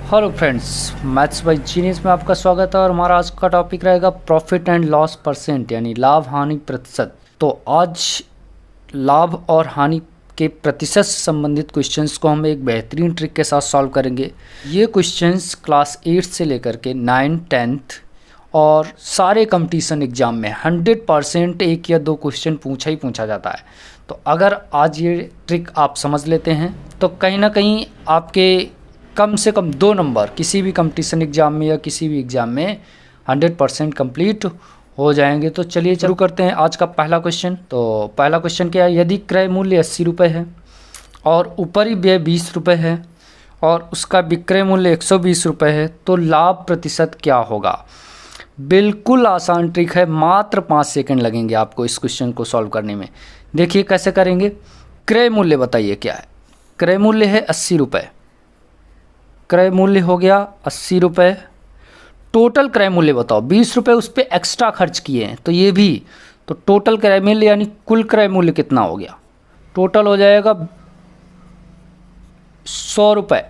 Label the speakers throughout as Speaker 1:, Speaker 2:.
Speaker 1: Hello friends, maths by genius में आपका स्वागत है और हमारा आज का टॉपिक रहेगा प्रॉफिट एंड लॉस परसेंट यानी लाभ हानि प्रतिशत। तो आज लाभ और हानि के प्रतिशत से संबंधित क्वेश्चंस को हम एक बेहतरीन ट्रिक के साथ सॉल्व करेंगे। ये क्वेश्चंस क्लास 8 से लेकर के 9, 10th और सारे कंपटीशन एग्जाम में 100% एक या दो क्वेश्चन पूछा ही पूछा जाता है। तो अगर आज ये ट्रिक आप समझ लेते हैं तो कहीं ना कहीं आपके कम से कम 2 नंबर किसी भी कंपटीशन एग्जाम में या किसी भी एग्जाम में 100% कंप्लीट हो जाएंगे। तो चलिए शुरू करते हैं आज का पहला क्वेश्चन। तो पहला क्वेश्चन क्या है, यदि क्रय मूल्य 80 रुपये है और ऊपरी व्यय 20 रुपये है और उसका विक्रय मूल्य 120 रुपये है तो लाभ प्रतिशत क्या होगा। बिल्कुल आसान ट्रिक है, मात्र 5 सेकंड लगेंगे आपको इस क्वेश्चन को सॉल्व करने में। देखिए कैसे करेंगे। क्रय मूल्य बताइए क्या है। क्रय मूल्य है 80 रुपये, क्रय मूल्य हो गया 80 रुपये। टोटल क्रय मूल्य बताओ, 20 रुपये उस पर एक्स्ट्रा खर्च किए हैं तो ये भी, तो टोटल क्रय मूल्य यानी कुल क्रय मूल्य कितना हो गया। टोटल हो जाएगा 100 रुपये।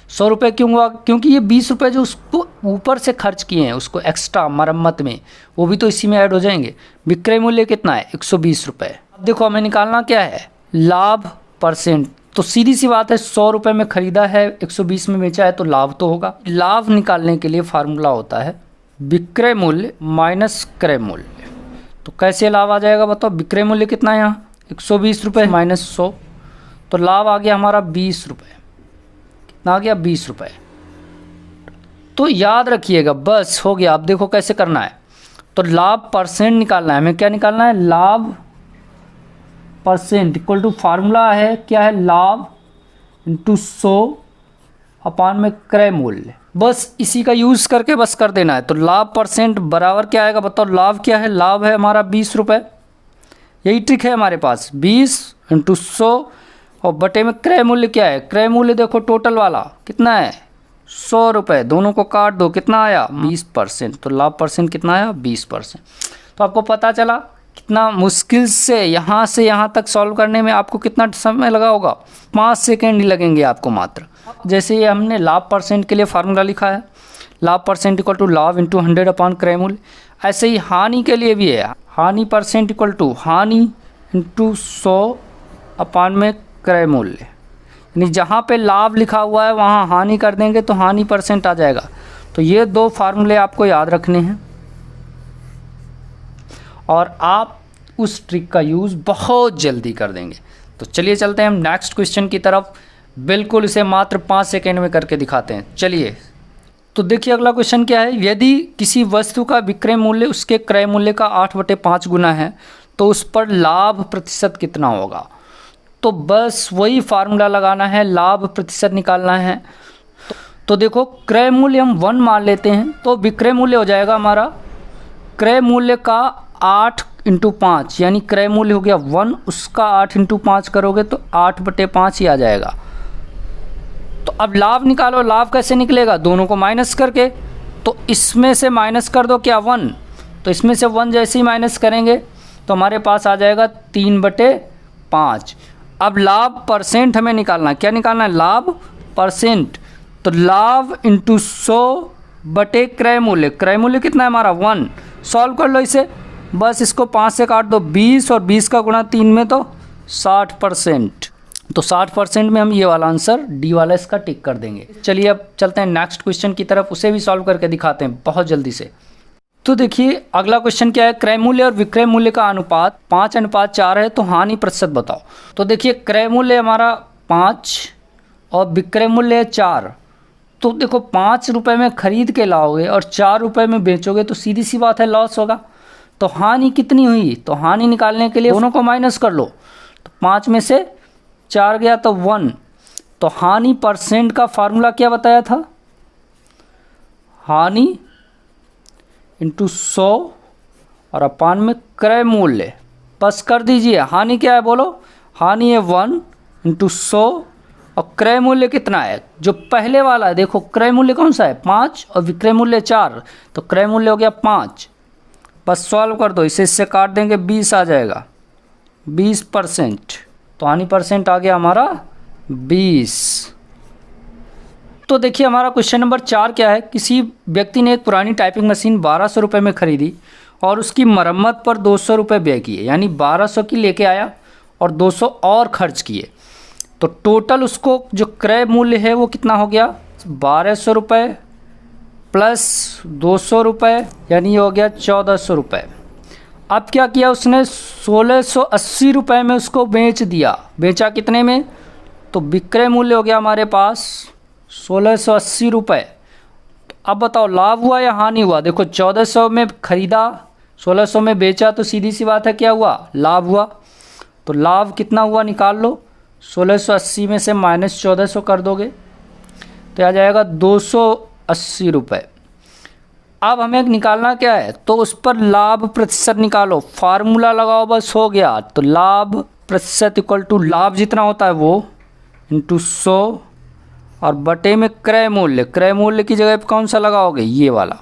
Speaker 1: 100 रुपये क्यों हुआ, क्योंकि ये 20 रुपये जो उसको ऊपर से खर्च किए हैं उसको एक्स्ट्रा मरम्मत में, वो भी तो इसी में ऐड हो जाएंगे। विक्रय मूल्य कितना है 120 रुपये। अब देखो हमें निकालना क्या है, लाभ परसेंट। तो सीधी सी बात है, 100 रुपये में ख़रीदा है, 120 में बेचा है तो लाभ तो होगा। लाभ निकालने के लिए फार्मूला होता है विक्रय मूल्य माइनस क्रय मूल्य। तो कैसे लाभ आ जाएगा बताओ। विक्रय मूल्य कितना है यहाँ 120 रुपये माइनस 100, तो लाभ आ गया हमारा 20 रुपये। कितना आ गया 20 रुपये। तो याद रखिएगा, बस हो गया। अब देखो कैसे करना है। तो लाभ परसेंट निकालना है, हमें क्या निकालना है, लाभ परसेंट इक्वल टू फार्मूला है क्या है, लाभ इंटू 100 अपान में क्रय मूल्य। बस इसी का यूज़ करके बस कर देना है। तो लाभ परसेंट बराबर क्या आएगा बताओ। लाभ क्या है, लाभ है हमारा 20 रुपये, यही ट्रिक है हमारे पास। 20 इंटू 100 और बटे में क्रय मूल्य क्या है। क्रय मूल्य देखो टोटल वाला कितना है 100 रुपये, दोनों को काट दो कितना आया 20%। तो लाभ परसेंट कितना आया 20%। तो आपको पता चला कितना मुश्किल से यहाँ तक सॉल्व करने में आपको कितना समय लगा होगा। 5 सेकेंड ही लगेंगे आपको मात्र। जैसे ये हमने लाभ परसेंट के लिए फार्मूला लिखा है, लाभ परसेंट इक्वल टू लाभ इंटू 100 अपान क्रय मूल्य। ऐसे ही हानि के लिए भी है, हानि परसेंट इक्वल टू हानि इंटू 100 अपान में क्रय मूल्य। यानी जहाँ पे लाभ लिखा हुआ है वहाँ हानि कर देंगे तो हानि परसेंट आ जाएगा। तो ये 2 फार्मूले आपको याद रखने हैं और आप उस ट्रिक का यूज़ बहुत जल्दी कर देंगे। तो चलिए चलते हैं हम नेक्स्ट क्वेश्चन की तरफ। बिल्कुल इसे मात्र 5 सेकेंड में करके दिखाते हैं। चलिए तो देखिए अगला क्वेश्चन क्या है, यदि किसी वस्तु का विक्रय मूल्य उसके क्रय मूल्य का 8/5 गुना है तो उस पर लाभ प्रतिशत कितना होगा। तो बस वही फार्मूला लगाना है, लाभ प्रतिशत निकालना है। तो देखो क्रय मूल्य हम 1 मान लेते हैं तो विक्रय मूल्य हो जाएगा हमारा क्रय मूल्य का 8 इंटू 5 यानी क्रय मूल्य हो गया 1, उसका 8 इंटू 5 करोगे तो 8/5 ही आ जाएगा। तो अब लाभ निकालो, लाभ कैसे निकलेगा, दोनों को माइनस करके। तो इसमें से माइनस कर दो क्या 1, तो इसमें से 1 जैसे ही माइनस करेंगे तो हमारे पास आ जाएगा 3/5। अब लाभ परसेंट हमें निकालना है, क्या निकालना है, लाभ परसेंट। तो लाभ इंटू 100 बटे क्रय मूल्य। क्रय मूल्य कितना है हमारा 1। सॉल्व कर लो इसे, बस इसको 5 से काट दो 20 और 20 का गुणा 3 में तो 60%। तो 60% में हम ये वाला आंसर डी वाला इसका टिक कर देंगे। चलिए अब चलते हैं नेक्स्ट क्वेश्चन की तरफ, उसे भी सॉल्व करके दिखाते हैं बहुत जल्दी से। तो देखिए अगला क्वेश्चन क्या है, क्रय मूल्य और विक्रय मूल्य का अनुपात 5:4 है तो हानि प्रतिशत बताओ। तो देखिए क्रय मूल्य हमारा 5 और विक्रय मूल्य है 4। तो देखो 5 रुपये में ख़रीद के लाओगे और 4 रुपये में बेचोगे तो सीधी सी बात है लॉस होगा। तो हानि कितनी हुई, तो हानि निकालने के लिए दोनों को माइनस कर लो। तो 5 में से 4 गया तो 1। तो हानि परसेंट का फार्मूला क्या बताया था, हानि इंटू 100 और अपान में क्रय मूल्य। बस कर दीजिए, हानि क्या है बोलो, हानि है 1 इंटू 100 और क्रय मूल्य कितना है, जो पहले वाला है देखो क्रय मूल्य कौन सा है 5 और विक्रय मूल्य 4, तो क्रय मूल्य हो गया 5। बस सॉल्व कर दो, इसे इससे काट देंगे 20 आ जाएगा 20%। तो हानि परसेंट आ गया हमारा 20। तो देखिए हमारा क्वेश्चन नंबर 4 क्या है, किसी व्यक्ति ने एक पुरानी टाइपिंग मशीन 1200 रुपये में ख़रीदी और उसकी मरम्मत पर 200 रुपये व्यय किए, यानी 1200 की लेके आया और 200 और खर्च किए, तो टोटल उसको जो क्रय मूल्य है वो कितना हो गया, 1200 रुपये प्लस 200 रुपये, यानी ये हो गया 1400 रुपये। अब क्या किया उसने, 1680 रुपये में उसको बेच दिया। बेचा कितने में, तो विक्रय मूल्य हो गया हमारे पास 1680 रुपये। अब बताओ लाभ हुआ या हानि हुआ। देखो 1400 में ख़रीदा, 1600 में बेचा, तो सीधी सी बात है क्या हुआ, लाभ हुआ। तो लाभ कितना हुआ निकाल लो, 1680 में से माइनस 1400 कर दोगे तो आ जाएगा 280 रुपये। अब हमें निकालना क्या है, तो उस पर लाभ प्रतिशत निकालो, फार्मूला लगाओ, बस हो गया। तो लाभ प्रतिशत इक्वल टू लाभ जितना होता है वो इंटू 100 और बटे में क्रय मूल्य। क्रय मूल्य की जगह पे कौन सा लगाओगे, ये वाला।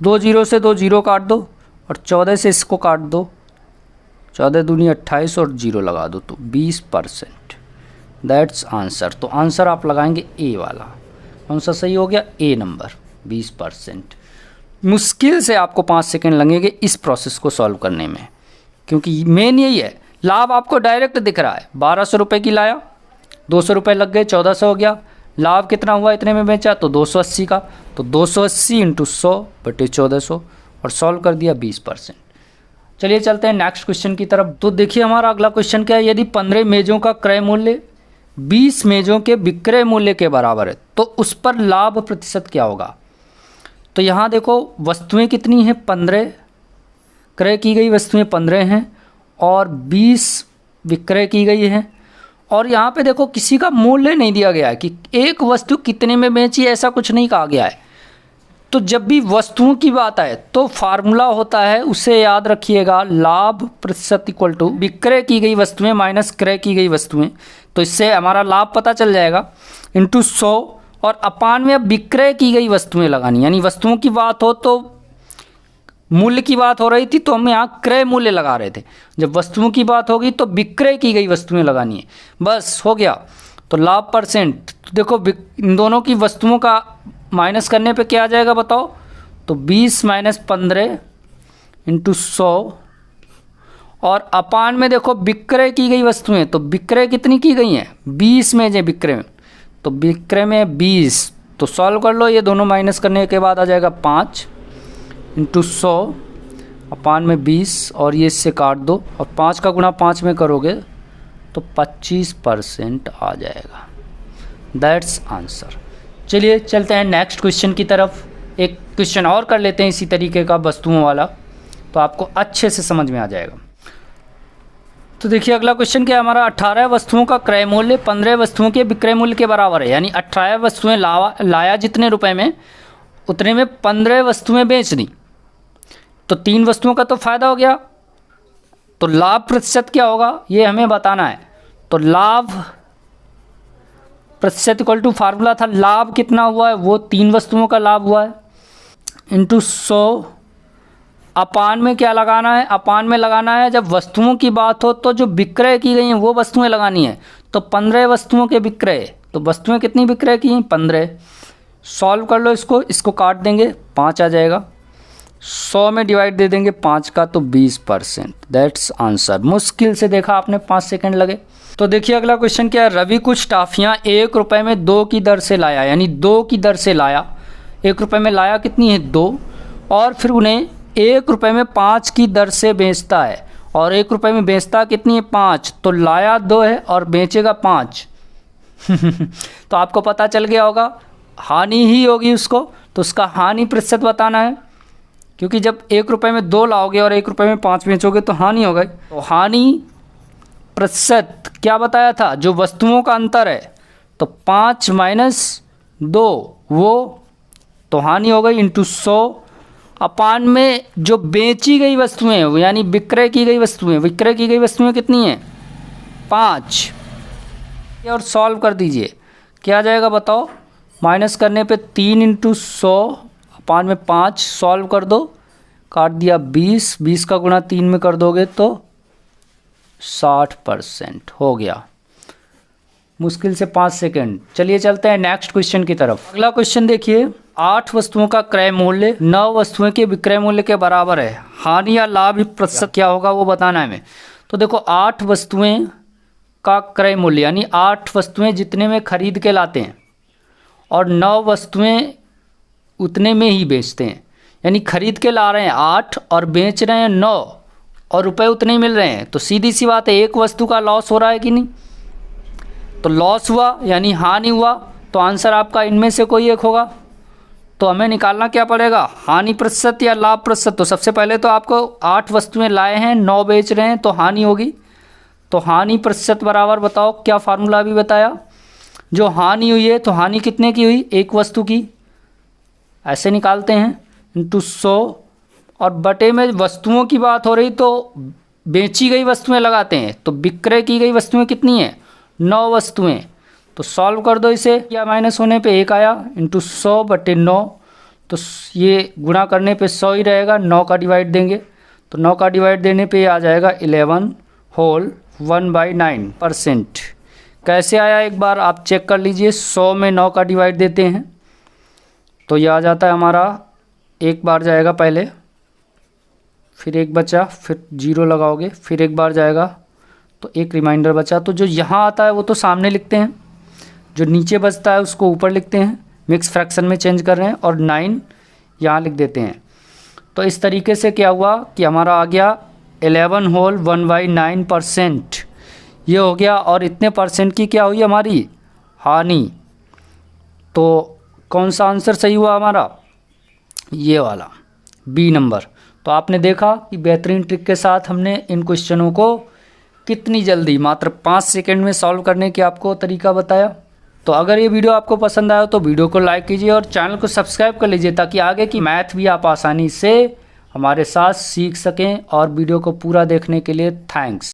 Speaker 1: 2 जीरो से 2 जीरो काट दो और 14 से इसको काट दो, 14 दूनी 28 और जीरो लगा दो तो 20%। That's answer. तो आंसर आप लगाएंगे ए वाला। कौन सा सही हो गया, ए नंबर, 20%। मुश्किल से आपको 5 सेकंड लगेंगे इस प्रोसेस को सॉल्व करने में, क्योंकि मेन यही है। लाभ आपको डायरेक्ट दिख रहा है, 1200 रुपये की लाया, 200 रुपये लग गए, 1400 हो गया। लाभ कितना हुआ, इतने में बेचा, तो 280 का, तो 280 इंटू 100 बटे 1400 और सॉल्व कर दिया 20%। चलिए चलते हैं नेक्स्ट क्वेश्चन की तरफ। तो देखिए हमारा अगला क्वेश्चन क्या है, यदि 15 मेज़ों का क्रय मूल्य 20 मेज़ों के विक्रय मूल्य के बराबर है तो उस पर लाभ प्रतिशत क्या होगा। तो यहाँ देखो वस्तुएं कितनी हैं, 15, क्रय की गई वस्तुएं 15 हैं और 20 विक्रय की गई हैं। और यहाँ पे देखो किसी का मूल्य नहीं दिया गया है कि एक वस्तु कितने में बेची, ऐसा कुछ नहीं कहा गया है। तो जब भी वस्तुओं की बात आए तो फार्मूला होता है, उसे याद रखिएगा, लाभ प्रतिशत इक्वल टू विक्रय की गई वस्तुएं माइनस क्रय की गई वस्तुएं। तो इससे हमारा लाभ पता चल जाएगा, इंटू 100 और अपान में अब विक्रय की गई वस्तुएं लगानी। यानी वस्तुओं की बात हो तो मूल्य की बात हो रही थी तो हम यहाँ क्रय मूल्य लगा रहे थे, जब वस्तुओं की बात होगी तो विक्रय की गई वस्तुएं लगानी है, बस हो गया। तो लाभ परसेंट, तो देखो इन दोनों की वस्तुओं का माइनस करने पे क्या आ जाएगा बताओ, तो 20 माइनस 15 इंटू 100 और अपान में देखो विक्रय की गई वस्तुएं, तो विक्रय कितनी की गई हैं, 20 में जो विक्रय में, तो विक्रय में 20, तो सॉल्व कर लो, ये दोनों माइनस करने के बाद आ जाएगा 5 इंटू 100 अपान में 20 और ये इससे काट दो और 5 का गुणा 5 में करोगे तो 25% आ जाएगा। That's answer. चलिए चलते हैं नेक्स्ट क्वेश्चन की तरफ। एक क्वेश्चन और कर लेते हैं इसी तरीके का वस्तुओं वाला, तो आपको अच्छे से समझ में आ जाएगा। तो देखिए अगला क्वेश्चन क्या है हमारा, 18 वस्तुओं का क्रय मूल्य 15 वस्तुओं के विक्रय मूल्य के बराबर है। यानी 18 वस्तुएं लाया जितने रुपए में उतने में 15 वस्तुएं बेच दी, तो 3 वस्तुओं का तो फायदा हो गया। तो लाभ प्रतिशत क्या होगा ये हमें बताना है। तो लाभ प्रतिशत इक्वल टू फार्मूला था, लाभ कितना हुआ है, वो 3 वस्तुओं का लाभ हुआ है, इंटू 100 अपान में क्या लगाना है, अपान में लगाना है जब वस्तुओं की बात हो तो जो विक्रय की गई हैं वो वस्तुएं लगानी है। तो 15 वस्तुओं के विक्रय, तो वस्तुएं कितनी विक्रय की हैं, 15। सॉल्व कर लो इसको, इसको काट देंगे 5 आ जाएगा, 100 में डिवाइड दे देंगे 5 का, तो 20%। That's answer. मुश्किल से देखा आपने, 5 सेकंड लगे। तो देखिए अगला क्वेश्चन क्या है, रवि कुछ टाफियाँ 1 रुपये में 2 की दर से लाया, यानी 2 की दर से लाया, 1 रुपये में लाया कितनी है 2, और फिर उन्हें 1 रुपये में 5 की दर से बेचता है, और 1 रुपये में बेचता कितनी है 5, तो लाया 2 है और बेचेगा 5। तो आपको पता चल गया होगा हानि ही होगी उसको, तो उसका हानि प्रतिशत बताना है, क्योंकि जब 1 रुपये में 2 लाओगे और 1 रुपये में 5 बेचोगे तो हानि हो गई। तो हानि प्रतिशत क्या बताया था, जो वस्तुओं का अंतर है, तो 5 माइनस 2 वो, तो हानि हो गई, इंटू 100 अपान में जो बेची गई वस्तुएं यानी विक्रय की गई वस्तुएं, विक्रय की गई वस्तुएं कितनी हैं 5, और सॉल्व कर दीजिए क्या आ जाएगा बताओ, माइनस करने पे 3 इंटू 100 अपान में 5, सॉल्व कर दो, काट दिया 20, 20 का गुणा 3 में कर दोगे तो 60% हो गया। मुश्किल से 5 सेकेंड। चलिए चलते हैं नेक्स्ट क्वेश्चन की तरफ। अगला क्वेश्चन देखिए, 8 वस्तुओं का क्रय मूल्य 9 वस्तुओं के विक्रय मूल्य के बराबर है, हानि या लाभ प्रतिशत क्या होगा वो बताना है हमें। तो देखो 8 वस्तुएं का क्रय मूल्य यानी 8 वस्तुएं जितने में खरीद के लाते हैं और 9 वस्तुएं उतने में ही बेचते हैं, यानी खरीद के ला रहे हैं 8 और बेच रहे हैं 9 और रुपए उतने ही मिल रहे हैं, तो सीधी सी बात है एक वस्तु का लॉस हो रहा है कि नहीं। तो लॉस हुआ यानी हानि हुआ, तो आंसर आपका इनमें से कोई एक होगा। तो हमें निकालना क्या पड़ेगा, हानि प्रतिशत या लाभ प्रतिशत। तो सबसे पहले तो आपको 8 वस्तुएं लाए हैं 9 बेच रहे हैं तो हानि होगी। तो हानि प्रतिशत बराबर बताओ क्या फार्मूला अभी बताया, जो हानि हुई है तो हानि कितने की हुई, एक वस्तु की, ऐसे निकालते हैं इंटू 100 और बटे में वस्तुओं की बात हो रही तो बेची गई वस्तुएं लगाते हैं, तो विक्रय की गई वस्तुएं कितनी हैं 9 वस्तुएं। तो सॉल्व कर दो इसे, या माइनस होने पे 1 आया इंटू 100 बटे 9, तो ये गुणा करने पे 100 ही रहेगा, 9 का डिवाइड देंगे तो 9 का डिवाइड देने पे आ जाएगा 11 होल 1/9%। कैसे आया एक बार आप चेक कर लीजिए, 100 में 9 का डिवाइड देते हैं तो ये आ जाता है हमारा, एक बार जाएगा पहले, फिर एक बचा, फिर 0 लगाओगे, फिर एक बार जाएगा तो एक रिमाइंडर बचा। तो जो यहाँ आता है वो तो सामने लिखते हैं, जो नीचे बचता है उसको ऊपर लिखते हैं, मिक्स फ्रैक्शन में चेंज कर रहे हैं और 9 यहाँ लिख देते हैं। तो इस तरीके से क्या हुआ कि हमारा आ गया 11 होल 1/9%, ये हो गया। और इतने परसेंट की क्या हुई हमारी हानि। तो कौन सा आंसर सही हुआ हमारा, ये वाला बी नंबर। तो आपने देखा कि बेहतरीन ट्रिक के साथ हमने इन क्वेश्चनों को कितनी जल्दी मात्र 5 सेकंड में सॉल्व करने की आपको तरीका बताया। तो अगर ये वीडियो आपको पसंद आया तो वीडियो को लाइक कीजिए और चैनल को सब्सक्राइब कर लीजिए ताकि आगे की मैथ भी आप आसानी से हमारे साथ सीख सकें। और वीडियो को पूरा देखने के लिए थैंक्स।